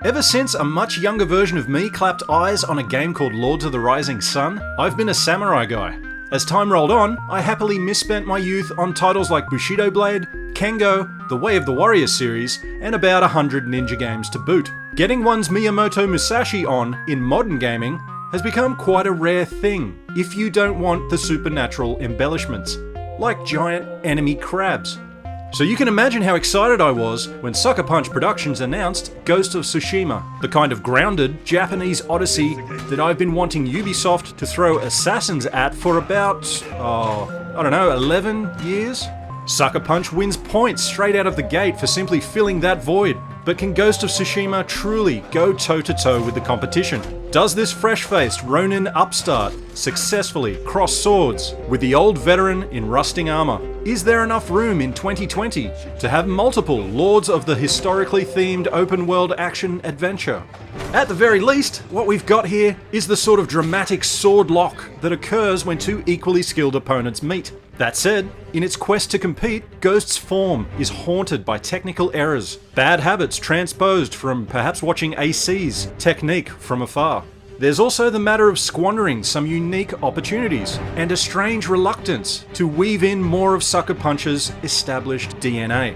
Ever since a much younger version of me clapped eyes on a game called Lords of the Rising Sun, I've been a samurai guy. As time rolled on, I happily misspent my youth on titles like Bushido Blade, Kengo, the Way of the Warrior series, and about 100 ninja games to boot. Getting one's Miyamoto Musashi on in modern gaming has become quite a rare thing if you don't want the supernatural embellishments, like giant enemy crabs. So you can imagine how excited I was when Sucker Punch Productions announced Ghost of Tsushima, the kind of grounded Japanese odyssey that I've been wanting Ubisoft to throw assassins at for about, 11 years? Sucker Punch wins points straight out of the gate for simply filling that void, but can Ghost of Tsushima truly go toe-to-toe with the competition? Does this fresh-faced Ronin upstart successfully cross swords with the old veteran in rusting armour? Is there enough room in 2020 to have multiple Lords of the historically themed open-world action adventure? At the very least, what we've got here is the sort of dramatic sword lock that occurs when two equally skilled opponents meet. That said, in its quest to compete, Ghost's form is haunted by technical errors, bad habits transposed from perhaps watching AC's technique from afar. There's also the matter of squandering some unique opportunities, and a strange reluctance to weave in more of Sucker Punch's established DNA.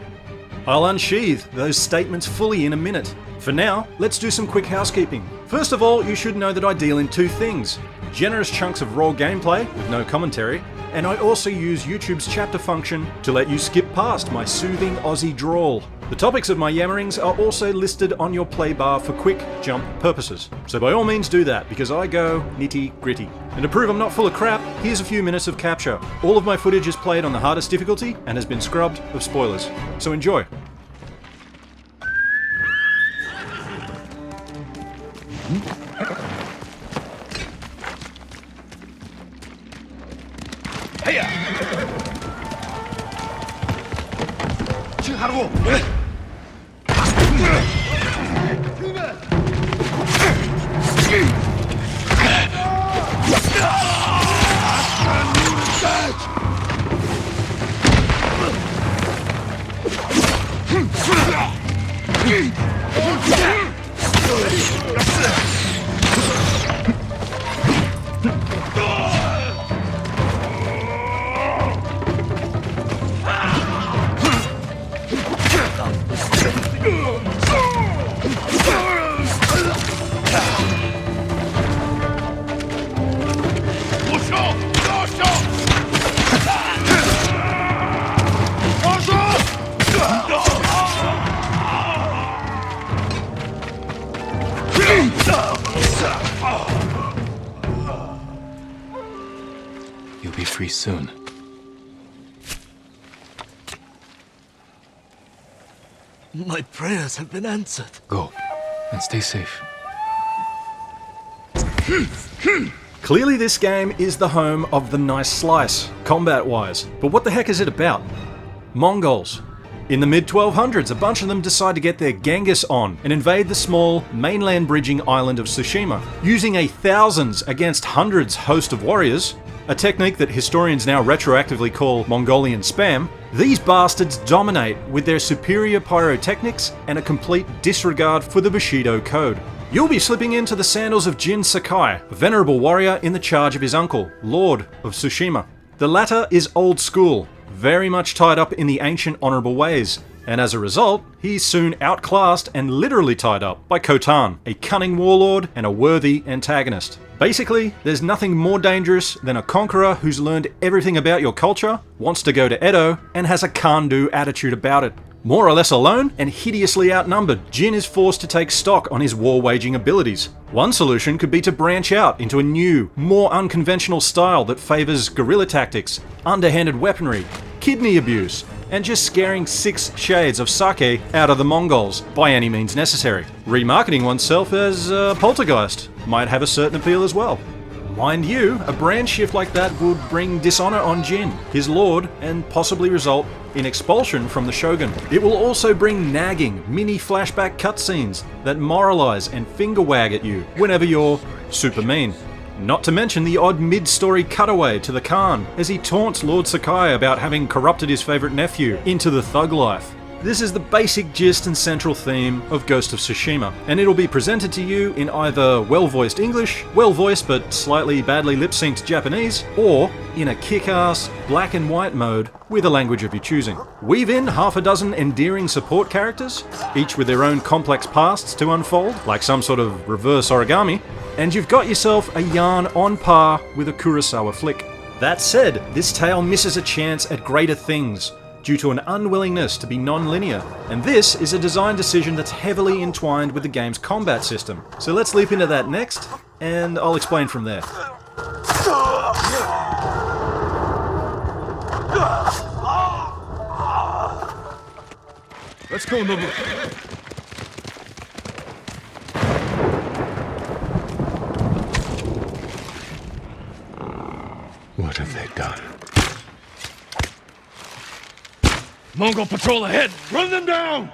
I'll unsheath those statements fully in a minute. For now, let's do some quick housekeeping. First of all, you should know that I deal in two things: generous chunks of raw gameplay with no commentary, and I also use YouTube's chapter function to let you skip past my soothing Aussie drawl. The topics of my yammerings are also listed on your play bar for quick jump purposes. So by all means do that, because I go nitty gritty. And to prove I'm not full of crap, here's a few minutes of capture. All of my footage is played on the hardest difficulty and has been scrubbed of spoilers. So enjoy. You'll be free soon. My prayers have been answered. Go, and stay safe. Clearly this game is the home of the nice slice, combat-wise. But what the heck is it about? Mongols. In the mid-1200s, a bunch of them decide to get their Genghis on and invade the small, mainland bridging island of Tsushima. Using a thousands against hundreds host of warriors, a technique that historians now retroactively call Mongolian spam, these bastards dominate with their superior pyrotechnics and a complete disregard for the Bushido code. You'll be slipping into the sandals of Jin Sakai, a venerable warrior in the charge of his uncle, Lord of Tsushima. The latter is old school, very much tied up in the ancient honourable ways, and as a result, he's soon outclassed and literally tied up by Khotan, a cunning warlord and a worthy antagonist. Basically, there's nothing more dangerous than a conqueror who's learned everything about your culture, wants to go to Edo, and has a can-do attitude about it. More or less alone and hideously outnumbered, Jin is forced to take stock on his war-waging abilities. One solution could be to branch out into a new, more unconventional style that favours guerrilla tactics, underhanded weaponry, kidney abuse, and just scaring 6 shades of sake out of the Mongols by any means necessary. Remarketing oneself as a poltergeist might have a certain appeal as well. Mind you, a brand shift like that would bring dishonor on Jin, his lord, and possibly result in expulsion from the shogun. It will also bring nagging, mini flashback cutscenes that moralize and finger wag at you whenever you're super mean. Not to mention the odd mid-story cutaway to the Khan as he taunts Lord Sakai about having corrupted his favourite nephew into the thug life. This is the basic gist and central theme of Ghost of Tsushima, and it'll be presented to you in either well-voiced English, well-voiced but slightly badly lip-synced Japanese, or in a kick-ass black and white mode with a language of your choosing. Weave in half a dozen endearing support characters, each with their own complex pasts to unfold, like some sort of reverse origami, and you've got yourself a yarn on par with a Kurosawa flick. That said, this tale misses a chance at greater things, due to an unwillingness to be non-linear, and this is a design decision that's heavily entwined with the game's combat system. So let's leap into that next, and I'll explain from there. Let's go, Nobu. What have they done? Mongol patrol ahead! Run them down!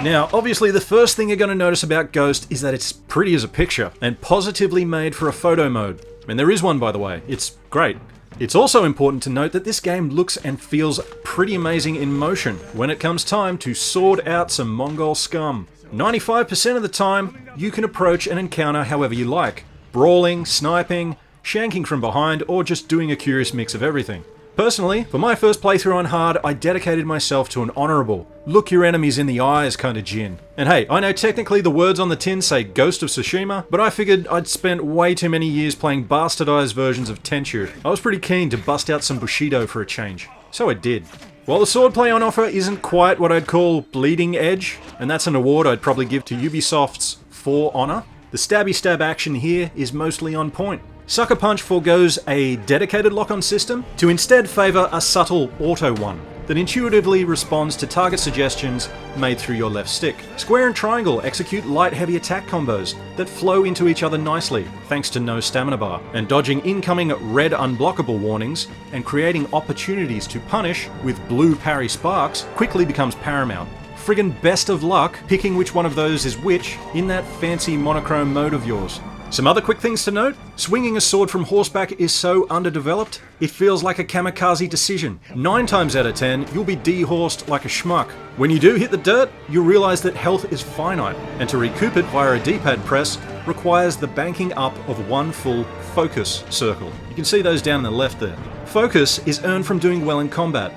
Now, obviously the first thing you're going to notice about Ghost is that it's pretty as a picture, and positively made for a photo mode. And there is one, by the way. It's great. It's also important to note that this game looks and feels pretty amazing in motion when it comes time to sword out some Mongol scum. 95% of the time, you can approach an encounter however you like. Brawling, sniping, shanking from behind, or just doing a curious mix of everything. Personally, for my first playthrough on hard, I dedicated myself to an honourable, look your enemies in the eyes kind of Jin. And hey, I know technically the words on the tin say Ghost of Tsushima, but I figured I'd spent way too many years playing bastardized versions of Tenchu. I was pretty keen to bust out some Bushido for a change. So I did. While the swordplay on offer isn't quite what I'd call bleeding edge, and that's an award I'd probably give to Ubisoft's For Honor, the stabby stab action here is mostly on point. Sucker Punch forgoes a dedicated lock-on system to instead favour a subtle auto one that intuitively responds to target suggestions made through your left stick. Square and triangle execute light-heavy attack combos that flow into each other nicely, thanks to no stamina bar, and dodging incoming red unblockable warnings and creating opportunities to punish with blue parry sparks quickly becomes paramount. Friggin' best of luck picking which one of those is which in that fancy monochrome mode of yours. Some other quick things to note: swinging a sword from horseback is so underdeveloped, it feels like a kamikaze decision. 9 times out of 10, you'll be dehorsed like a schmuck. When you do hit the dirt, you'll realise that health is finite, and to recoup it via a D-pad press requires the banking up of one full focus circle. You can see those down on the left there. Focus is earned from doing well in combat.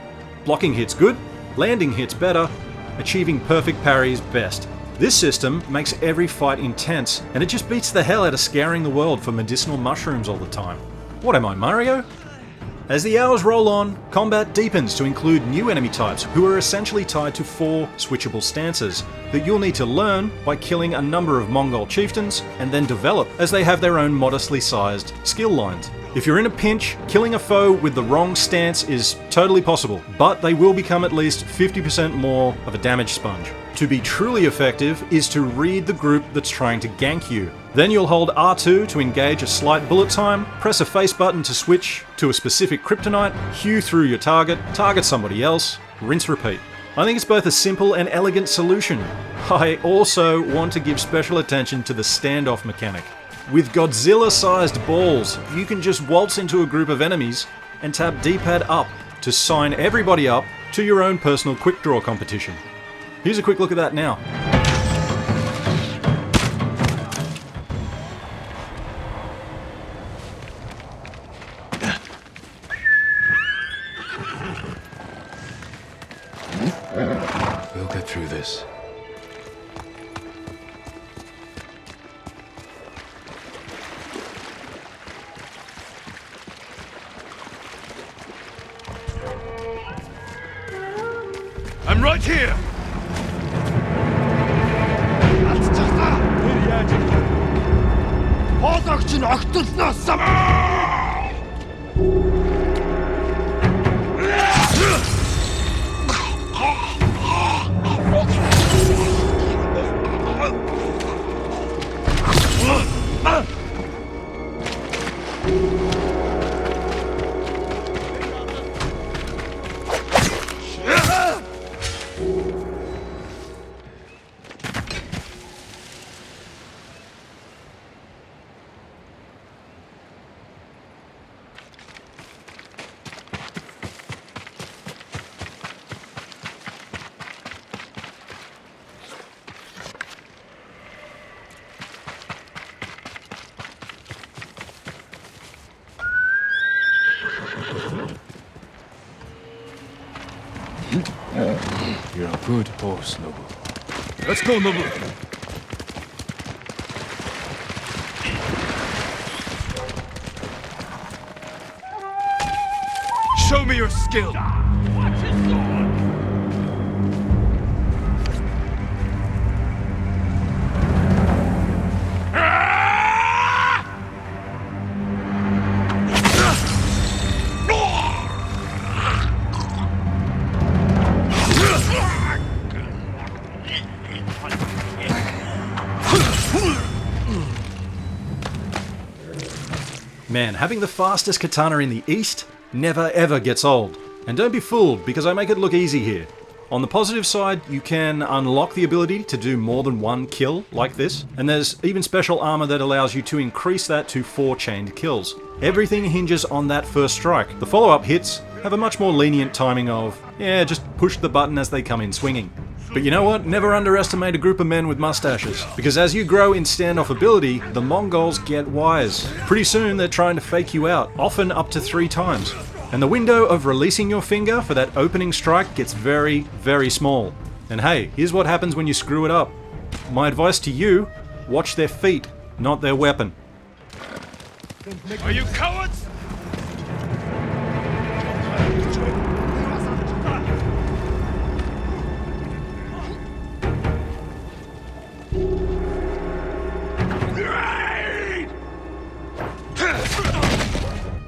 Blocking hits good, landing hits better, achieving perfect parries best. This system makes every fight intense, and it just beats the hell out of scouring the world for medicinal mushrooms all the time. What am I, Mario? As the hours roll on, combat deepens to include new enemy types who are essentially tied to 4 switchable stances that you'll need to learn by killing a number of Mongol chieftains and then develop as they have their own modestly sized skill lines. If you're in a pinch, killing a foe with the wrong stance is totally possible, but they will become at least 50% more of a damage sponge. To be truly effective is to read the group that's trying to gank you. Then you'll hold R2 to engage a slight bullet time, press a face button to switch to a specific kryptonite, hew through your target, target somebody else, rinse repeat. I think it's both a simple and elegant solution. I also want to give special attention to the standoff mechanic. With Godzilla-sized balls, you can just waltz into a group of enemies and tap D-pad up to sign everybody up to your own personal quick draw competition. Here's a quick look at that now. We'll get through this. I'm right here! You're a good horse, Nobu. Let's go, Nobu! Show me your skill! Watch his sword! Man, having the fastest katana in the East never ever gets old. And don't be fooled, because I make it look easy here. On the positive side, you can unlock the ability to do more than one kill, like this, and there's even special armor that allows you to increase that to 4 chained kills. Everything hinges on that first strike. The follow-up hits have a much more lenient timing of, yeah, just push the button as they come in swinging. But you know what? Never underestimate a group of men with mustaches. Because as you grow in standoff ability, the Mongols get wise. Pretty soon they're trying to fake you out, often up to 3 times. And the window of releasing your finger for that opening strike gets very, very small. And hey, here's what happens when you screw it up. My advice to you, watch their feet, not their weapon. Are you cowards?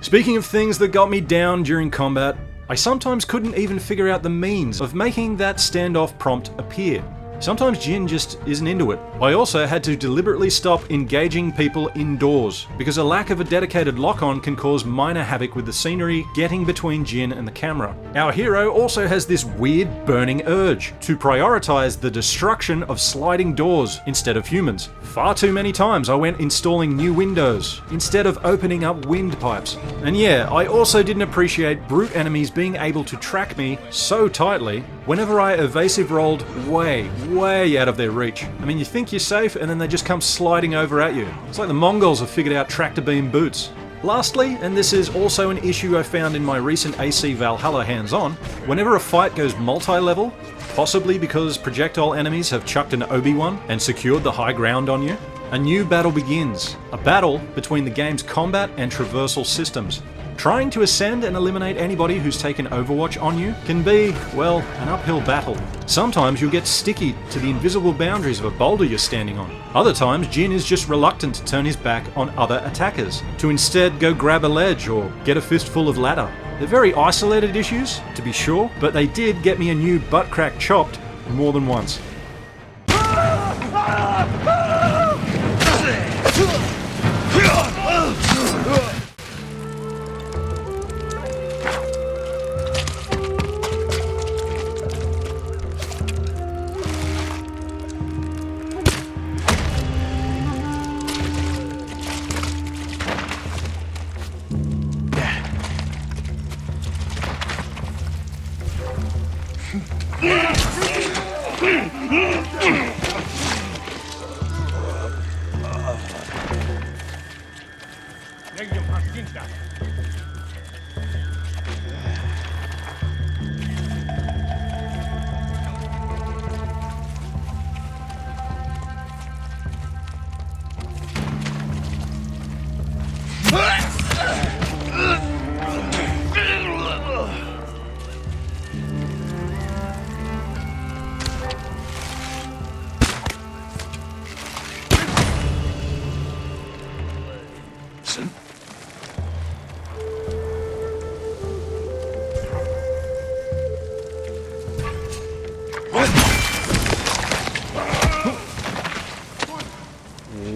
Speaking of things that got me down during combat, I sometimes couldn't even figure out the means of making that standoff prompt appear. Sometimes Jin just isn't into it. I also had to deliberately stop engaging people indoors, because a lack of a dedicated lock-on can cause minor havoc with the scenery getting between Jin and the camera. Our hero also has this weird burning urge to prioritize the destruction of sliding doors instead of humans. Far too many times I went installing new windows instead of opening up windpipes. And yeah, I also didn't appreciate brute enemies being able to track me so tightly whenever I evasive rolled way out of their reach. I mean, you think you're safe and then they just come sliding over at you. It's like the Mongols have figured out tractor beam boots. Lastly, and this is also an issue I found in my recent AC Valhalla hands-on, whenever a fight goes multi-level, possibly because projectile enemies have chucked an Obi-Wan and secured the high ground on you, a new battle begins. A battle between the game's combat and traversal systems. Trying to ascend and eliminate anybody who's taken Overwatch on you can be, well, an uphill battle. Sometimes you'll get sticky to the invisible boundaries of a boulder you're standing on. Other times, Jin is just reluctant to turn his back on other attackers, to instead go grab a ledge or get a fistful of ladder. They're very isolated issues, to be sure, but they did get me a new butt crack chopped more than once.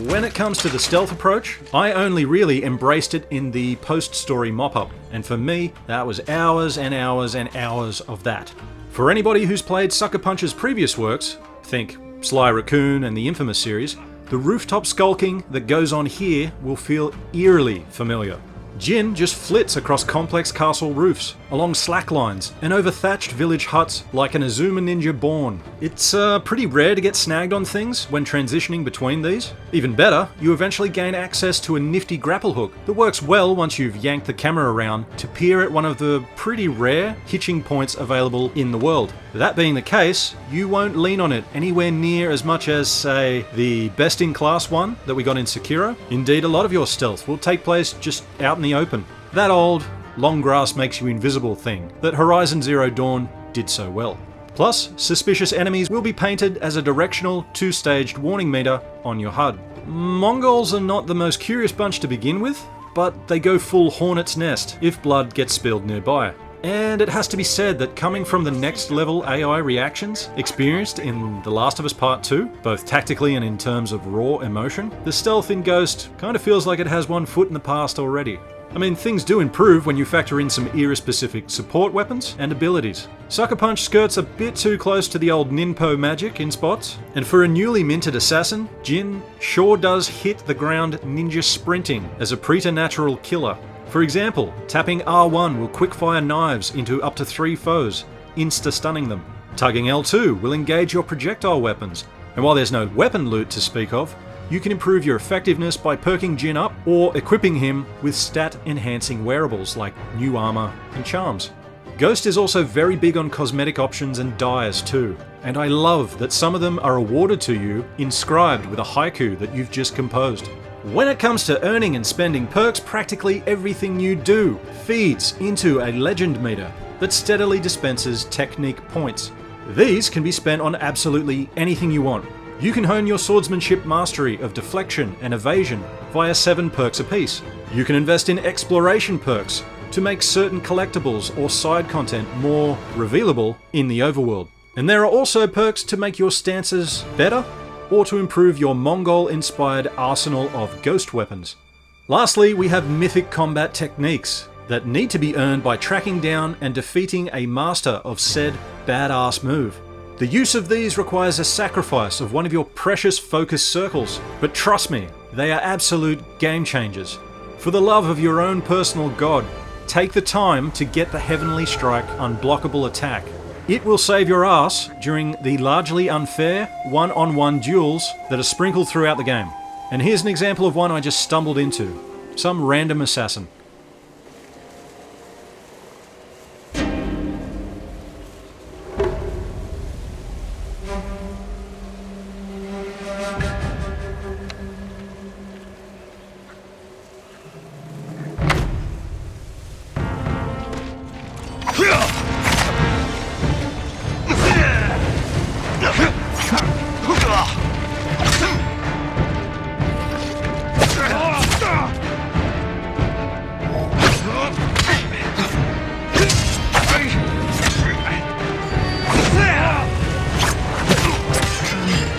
When it comes to the stealth approach, I only really embraced it in the post-story mop-up, and for me, that was hours and hours and hours of that. For anybody who's played Sucker Punch's previous works, think Sly Raccoon and the Infamous series, the rooftop skulking that goes on here will feel eerily familiar. Jin just flits across complex castle roofs, along slack lines, and over thatched village huts like an Azuma ninja born. It's pretty rare to get snagged on things when transitioning between these. Even better, you eventually gain access to a nifty grapple hook that works well once you've yanked the camera around to peer at one of the pretty rare hitching points available in the world. That being the case, you won't lean on it anywhere near as much as, say, the best-in-class one that we got in Sekiro. Indeed, a lot of your stealth will take place just out in the open. That old, long grass makes you invisible thing that Horizon Zero Dawn did so well. Plus, suspicious enemies will be painted as a directional, two-staged warning meter on your HUD. Mongols are not the most curious bunch to begin with, but they go full hornet's nest if blood gets spilled nearby. And it has to be said that coming from the next level AI reactions experienced in The Last of Us Part 2, both tactically and in terms of raw emotion, the stealth in Ghost kind of feels like it has one foot in the past already. I mean, things do improve when you factor in some era-specific support weapons and abilities. Sucker Punch skirts a bit too close to the old ninpo magic in spots, and for a newly minted assassin, Jin sure does hit the ground ninja sprinting as a preternatural killer. For example, tapping R1 will quickfire knives into up to 3 foes, insta-stunning them. Tugging L2 will engage your projectile weapons, and while there's no weapon loot to speak of, you can improve your effectiveness by perking Jin up or equipping him with stat-enhancing wearables like new armor and charms. Ghost is also very big on cosmetic options and dyes too, and I love that some of them are awarded to you inscribed with a haiku that you've just composed. When it comes to earning and spending perks, practically everything you do feeds into a legend meter that steadily dispenses technique points. These can be spent on absolutely anything you want. You can hone your swordsmanship mastery of deflection and evasion via 7 perks apiece. You can invest in exploration perks to make certain collectibles or side content more revealable in the overworld. And there are also perks to make your stances better or to improve your Mongol-inspired arsenal of ghost weapons. Lastly, we have mythic combat techniques that need to be earned by tracking down and defeating a master of said badass move. The use of these requires a sacrifice of one of your precious focus circles, but trust me, they are absolute game changers. For the love of your own personal god, take the time to get the Heavenly Strike unblockable attack. It will save your ass during the largely unfair one-on-one duels that are sprinkled throughout the game. And here's an example of one I just stumbled into. Some random assassin.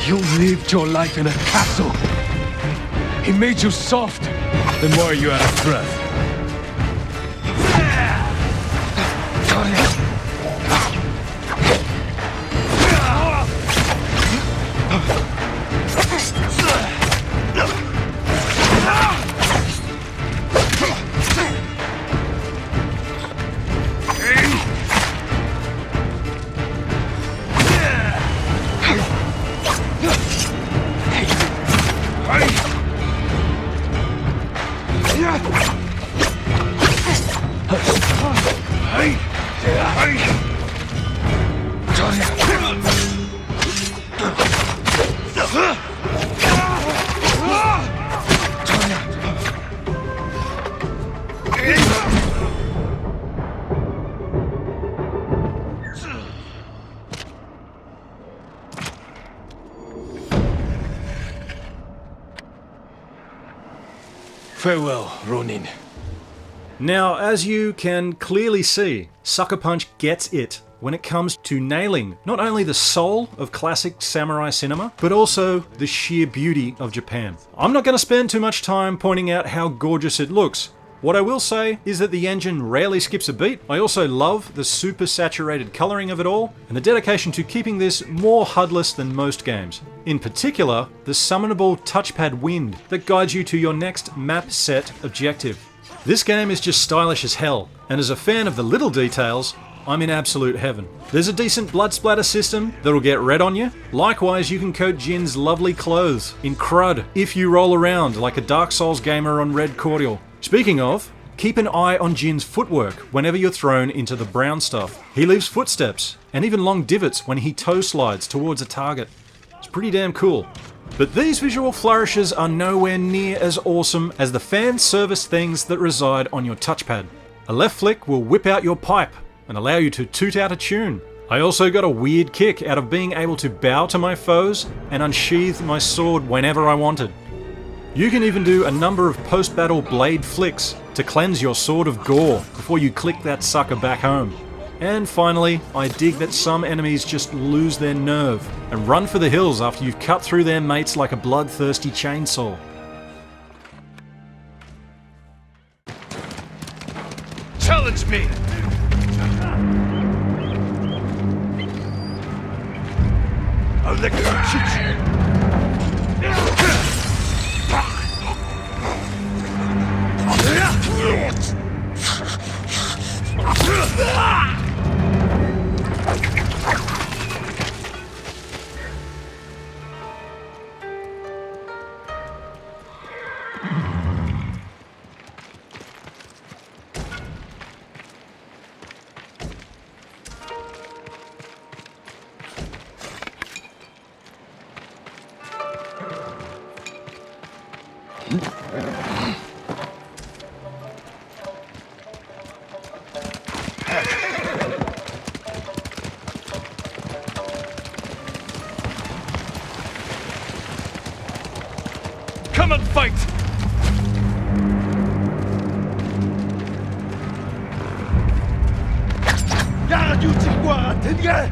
You lived your life in a castle. He made you soft. Then why are you out of breath? Farewell, Ronin. Now, as you can clearly see, Sucker Punch gets it when it comes to nailing not only the soul of classic samurai cinema, but also the sheer beauty of Japan. I'm not going to spend too much time pointing out how gorgeous it looks. What I will say is that the engine rarely skips a beat. I also love the super saturated colouring of it all, and the dedication to keeping this more HUD-less than most games. In particular, the summonable touchpad wind that guides you to your next map set objective. This game is just stylish as hell, and as a fan of the little details, I'm in absolute heaven. There's a decent blood splatter system that'll get red on you. Likewise, you can coat Jin's lovely clothes in crud if you roll around like a Dark Souls gamer on Red Cordial. Speaking of, keep an eye on Jin's footwork whenever you're thrown into the brown stuff. He leaves footsteps, and even long divots when he toe slides towards a target. It's pretty damn cool. But these visual flourishes are nowhere near as awesome as the fan service things that reside on your touchpad. A left flick will whip out your pipe and allow you to toot out a tune. I also got a weird kick out of being able to bow to my foes and unsheath my sword whenever I wanted. You can even do a number of post-battle blade flicks to cleanse your sword of gore before you click that sucker back home. And finally, I dig that some enemies just lose their nerve and run for the hills after you've cut through their mates like a bloodthirsty chainsaw. Challenge me! I'll lick your cheeks! Come and fight! Garde-tu quoi, t'es bien?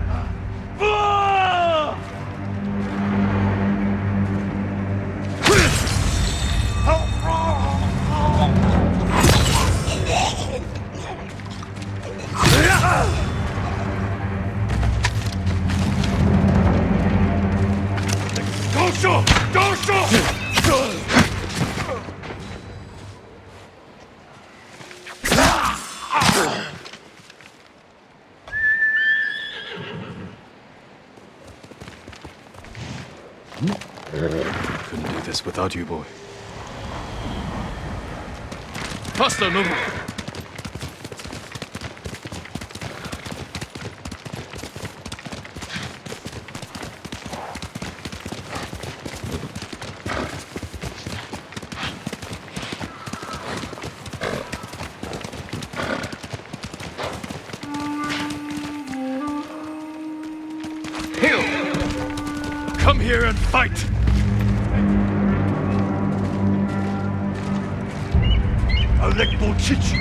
Couldn't do this without you, boy. Faster, no! Come here and fight! I'll lick mon chichi!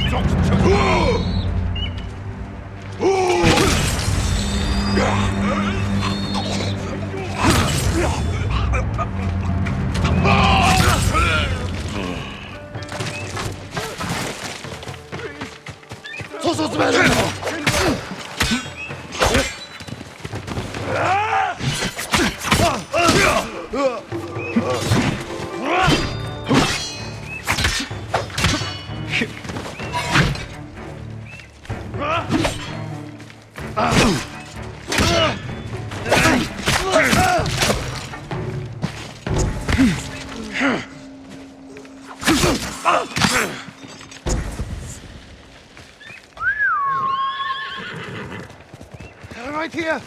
Right here.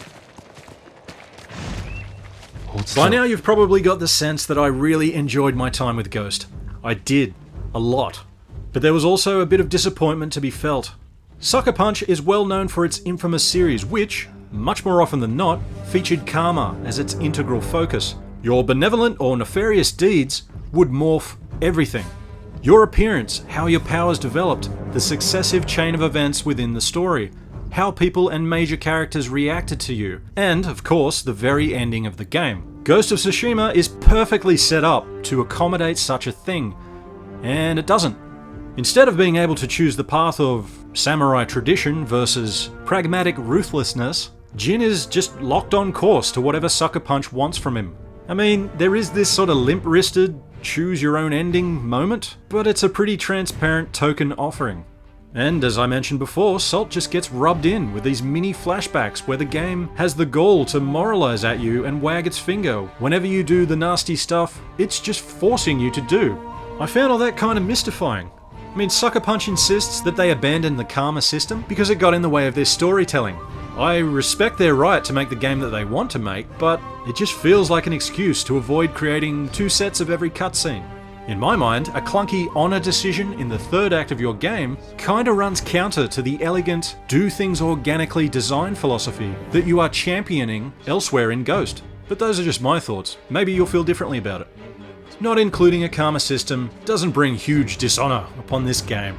By now you've probably got the sense that I really enjoyed my time with Ghost. I did. A lot. But there was also a bit of disappointment to be felt. Sucker Punch is well known for its infamous series which, much more often than not, featured karma as its integral focus. Your benevolent or nefarious deeds would morph everything. Your appearance, how your powers developed, the successive chain of events within the story, how people and major characters reacted to you, and, of course, the very ending of the game. Ghost of Tsushima is perfectly set up to accommodate such a thing, and it doesn't. Instead of being able to choose the path of samurai tradition versus pragmatic ruthlessness, Jin is just locked on course to whatever Sucker Punch wants from him. I mean, there is this sort of limp-wristed, choose-your-own-ending moment, but it's a pretty transparent token offering. And as I mentioned before, Salt just gets rubbed in with these mini flashbacks where the game has the gall to moralize at you and wag its finger whenever you do the nasty stuff it's just forcing you to do. I found all that kind of mystifying. I mean, Sucker Punch insists that they abandoned the karma system because it got in the way of their storytelling. I respect their right to make the game that they want to make, but it just feels like an excuse to avoid creating 2 sets of every cutscene. In my mind, a clunky honor decision in the 3rd act of your game kinda runs counter to the elegant, do things organically design philosophy that you are championing elsewhere in Ghost. But those are just my thoughts. Maybe you'll feel differently about it. Not including a karma system doesn't bring huge dishonor upon this game.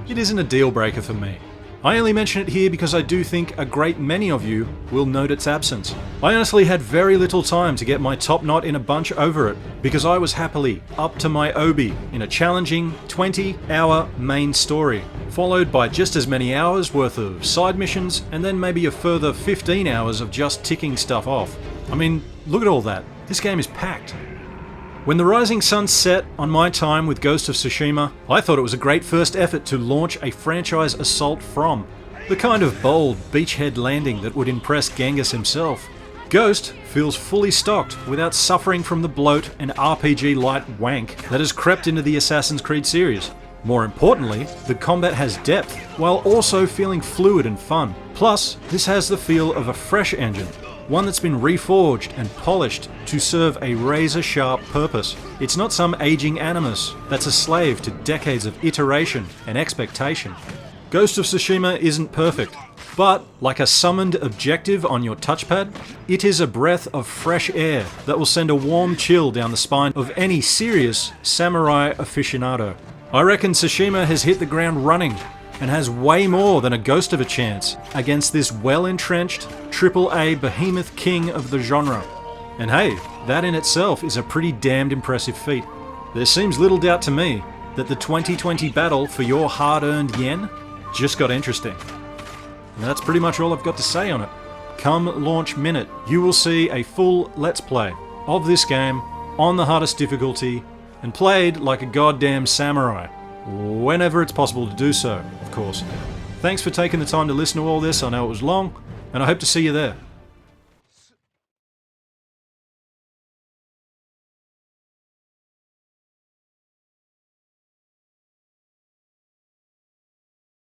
It isn't a deal breaker for me. I only mention it here because I do think a great many of you will note its absence. I honestly had very little time to get my top knot in a bunch over it, because I was happily up to my obi in a challenging 20-hour main story, followed by just as many hours worth of side missions, and then maybe a further 15 hours of just ticking stuff off. I mean, look at all that. This game is packed. When the rising sun set on my time with Ghost of Tsushima, I thought it was a great first effort to launch a franchise assault from. The kind of bold beachhead landing that would impress Genghis himself. Ghost feels fully stocked without suffering from the bloat and RPG light wank that has crept into the Assassin's Creed series. More importantly, the combat has depth, while also feeling fluid and fun. Plus, this has the feel of a fresh engine. One that's been reforged and polished to serve a razor-sharp purpose. It's not some aging animus that's a slave to decades of iteration and expectation. Ghost of Tsushima isn't perfect, but like a summoned objective on your touchpad, it is a breath of fresh air that will send a warm chill down the spine of any serious samurai aficionado. I reckon Tsushima has hit the ground running and has way more than a ghost of a chance against this well-entrenched AAA behemoth king of the genre. And hey, that in itself is a pretty damned impressive feat. There seems little doubt to me that the 2020 battle for your hard-earned yen just got interesting. And that's pretty much all I've got to say on it. Come launch minute, you will see a full Let's Play of this game on the hardest difficulty and played like a goddamn samurai. Whenever it's possible to do so, of course. Thanks for taking the time to listen to all this. I know it was long, and I hope to see you there.